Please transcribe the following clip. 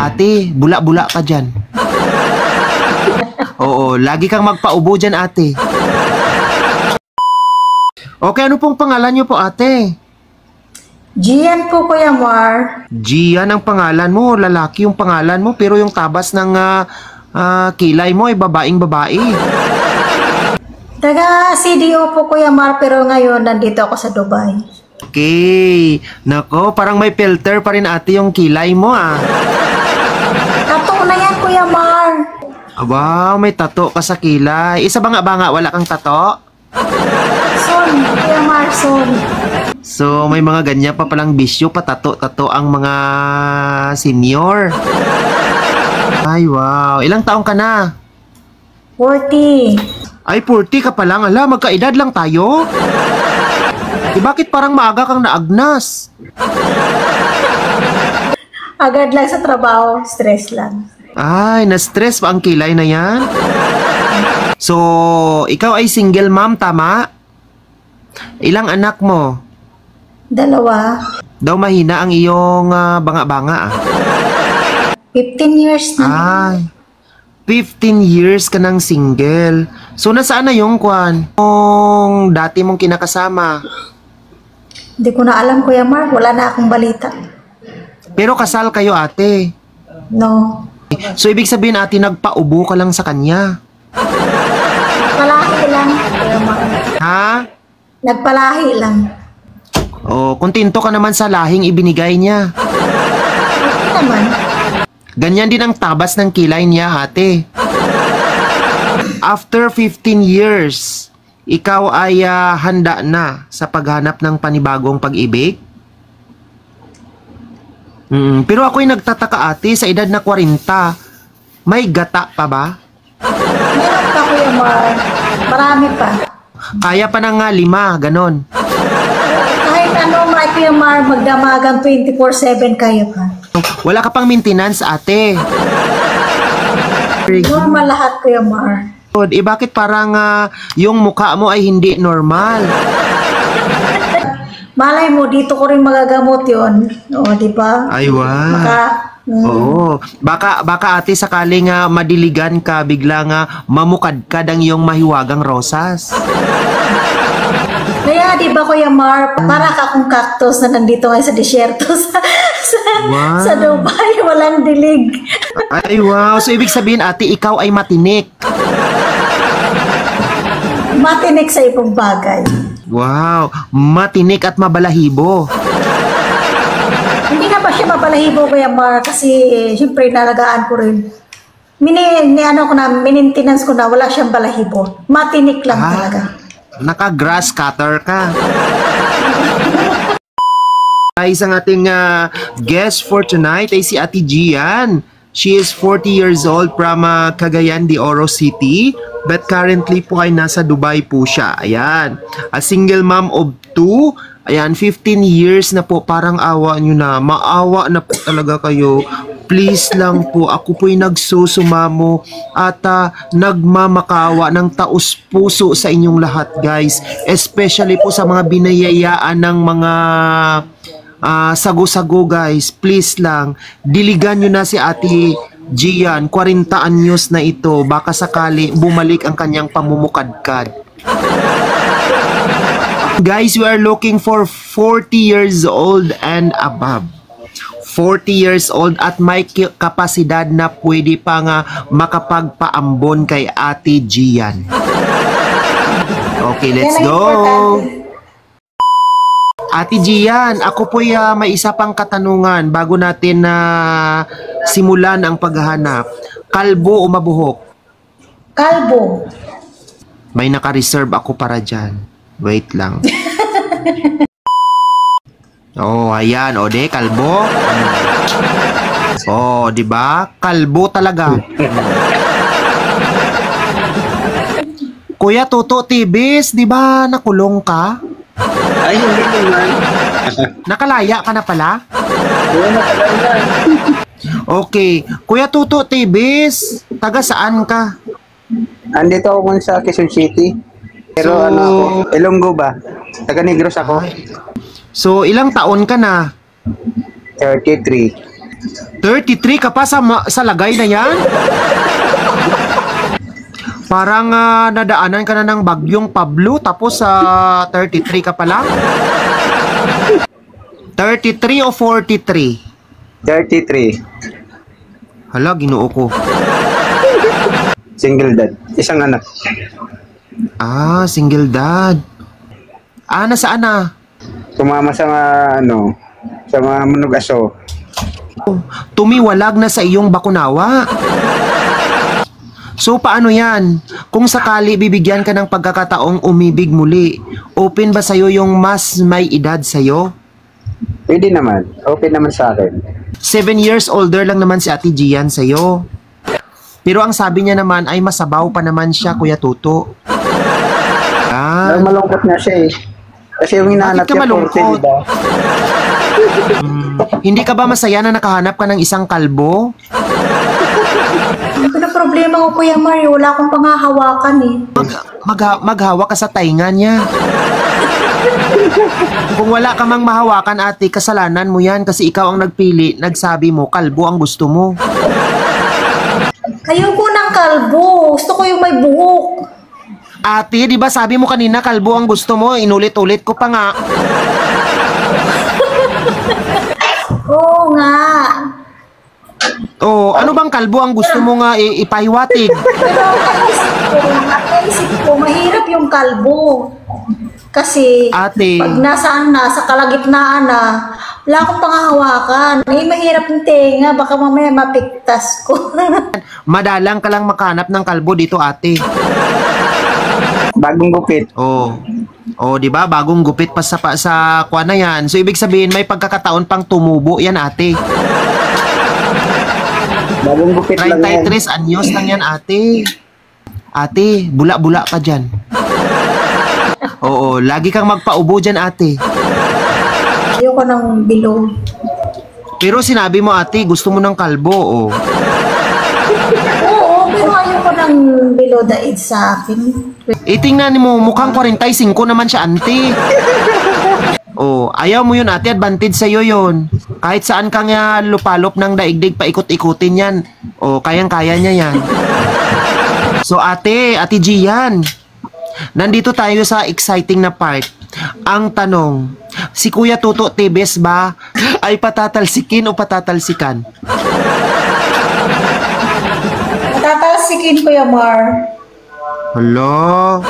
Ate, bula-bula ka dyan. Oo, lagi kang magpaubo dyan, ate. Okay, ano pong pangalan niyo po, ate? Gian po, Kuya Mar. Gian ang pangalan mo, lalaki yung pangalan mo, pero yung tabas ng kilay mo ay babaeng-babae. Taga CDO po, Kuya Mar, pero ngayon nandito ako sa Dubai. Okay. Nako, parang may filter pa rin ate yung kilay mo Tato na yan, Kuya Mar. Wow, may tato ka sa kilay. Isa banga-banga, wala kang tato? Son, Kuya Mar, son. So, may mga ganyan pa palang bisyo, patato-tato ang mga senior. Ay, wow. Ilang taong ka na? 40. Ay, 40 ka pa lang. Ala, magkaedad lang tayo. Bakit parang maaga kang naagnas? Agad lang sa trabaho, stress lang. Ay, na-stress pa ang kilay na yan? So, ikaw ay single mom, tama? Ilang anak mo? 2. Daw mahina ang iyong banga-banga 15 years na. Ay, 15 years ka ng single. So, nasaan na yung kwan? Yung dati mong kinakasama? Hindi ko na alam, Kuya Mar. Wala na akong balita. Pero kasal kayo, ate. No. So, ibig sabihin, ate, nagpaubo ka lang sa kanya. Nagpalahi lang, Kuya Mar. Ha? Nagpalahi lang. O, kontento ka naman sa lahing ibinigay niya. Okay naman. Ganyan din ang tabas ng kilay niya, ate. After 15 years, ikaw ay handa na sa paghanap ng panibagong pag-ibig? Pero ako'y nagtataka, ate, sa edad na 40, may gata pa ba? Meron pa, Kuya Mar. Marami pa. Kaya pa ng 5, ganon. Kahit ano, Kuya Mar, magdamagang 24/7 kayo pa. Wala ka pang maintenance, ate. Normal lahat, Kuya Mar. Bakit parang yung mukha mo ay hindi normal? Malay mo, dito ko rin magagamot yun. O, di ba? Ay, wow. Oo. Baka ate sakaling madiligan ka, bigla mamukadkad ang iyong mahiwagang rosas. Kaya, di ba, Kuya Mar, para ka akong cactus na nandito ngayon sa disyerto Wow. sa Dubai, walang dilig. Ay, wow. So, ibig sabihin, ate, ikaw ay matinik. Matinik sa ibang bagay. Wow. Matinik at mabalahibo. Hindi na ba siya mapalahibo, Kuya Mar, kasi siyempre nalagaan ko rin. Maintenance ko na, wala siyang balahibo. Matinik lang talaga. Naka-grass cutter ka. Isang ating guest for tonight ay si Ate Gian. She is 40 years old from Cagayan de Oro City, but currently po ay nasa Dubai po siya. Ayan. A single mom of 2. Ayan, 15 years na po. Parang awa nyo na. Maawa na po talaga kayo. Please lang po, ako po'y nagsusumamo at nagmamakawa ng taos puso sa inyong lahat, guys. Especially po sa mga binayayaan ng mga sago-sago, guys. Please lang, diligan nyo na si Ate Gian. 40 anyos na ito. Baka sakali bumalik ang kanyang pamumukadkad. Guys, we are looking for 40 years old and above. 40 years old at may kapasidad na pwede pa makapagpaambon kay Ate Gian. Okay, let's go! Ate Gian, ako po'y may isa pang katanungan bago natin simulan ang paghahanap. Kalbo o mabuhok? Kalbo. May naka-reserve ako para dyan. Wait lang. Oh, ayan. O, de, kalbo. Oh, di ba? Kalbo talaga. Kuya Toto Tibis, di ba nakulong ka? Ay, hindi naman. Nakalaya ka na pala? Oo, nakalaya. Okay. Kuya Toto Tibis, taga saan ka? Andito ako muna sa Quezon City. Pero So- ako, Ilonggo ba? Taga Negros ako. So, ilang taon ka na? 33. 33 ka pa sa lagay na yan? Parang nadaanan ka na ng bagyong Pablo tapos sa 33 ka pa lang? 33 o 43? 33. Hala, ginoo ko. Single dad. Isang anak. Ah, single dad. Nasaan na? Sumama sa sa mga manugaso. Tumiwalag na sa iyong bakunawa. So, paano yan? Kung sakali bibigyan ka ng pagkakataong umibig muli, open ba sa'yo yung mas may edad sa'yo? Pwede naman. Open naman sa akin. 7 years older lang naman si Ate Gian sa'yo. Pero ang sabi niya naman ay masabaw pa naman siya, Kuya Tuto. Malungkot na siya eh. Kasi yung hinahanap Bakit ka niya, malungkot? 40, diba? Hindi ka ba masaya na nakahanap ka ng isang kalbo? Ito na problema ko, Kuya Mar. Wala akong panghahawakan eh. Maghawa ka sa tainga niya. Kung wala ka mang mahawakan, ate, kasalanan mo yan kasi ikaw ang nagpili, nagsabi mo, kalbo ang gusto mo. Ayoko ng kalbo. Gusto ko yung may buhok. Ate, di ba sabi mo kanina kalbo ang gusto mo? Inulit-ulit ko pa nga. Oo nga. Oh, ano bang kalbo ang gusto mo nga ipahiwatig? Pero naisip ko, mahirap yung kalbo. Kasi Ate. pag nasaan na, sa kalagitnaan na, wala akong panghahawakan. Mahirap yung tenga, baka mamaya mapiktas ko. Madalang ka lang makahanap ng kalbo dito, ate. Bagong gupit. Oh. Oh, di ba? Bagong gupit pa sa kuwan na yan. So ibig sabihin may pagkakataon pang tumubo yan, ate. Bagong gupit lang yan. 33 anyos lang yan, ate. Ate, bula-bula ka dyan. Oo, lagi kang magpaubo dyan, ate. Ayoko ng bilog. Pero sinabi mo, ate, gusto mo ng kalbo, oh. Oo, pero ayoko ng below the age sa akin. Tingnan mo, mukhang 45 naman siya, ante. Oh, ayaw mo yun, ate. Advantage sa'yo yun. Kahit saan kang lupalop ng daigdig, paikot-ikutin yan. Oh, kayang-kaya niya yan. So, ate Gian, nandito tayo sa exciting na part. Ang tanong, si Kuya Tuto Tebes ba ay patatalsikin o patatalsikan? Tatalsikin, Kuya Mar. Hala,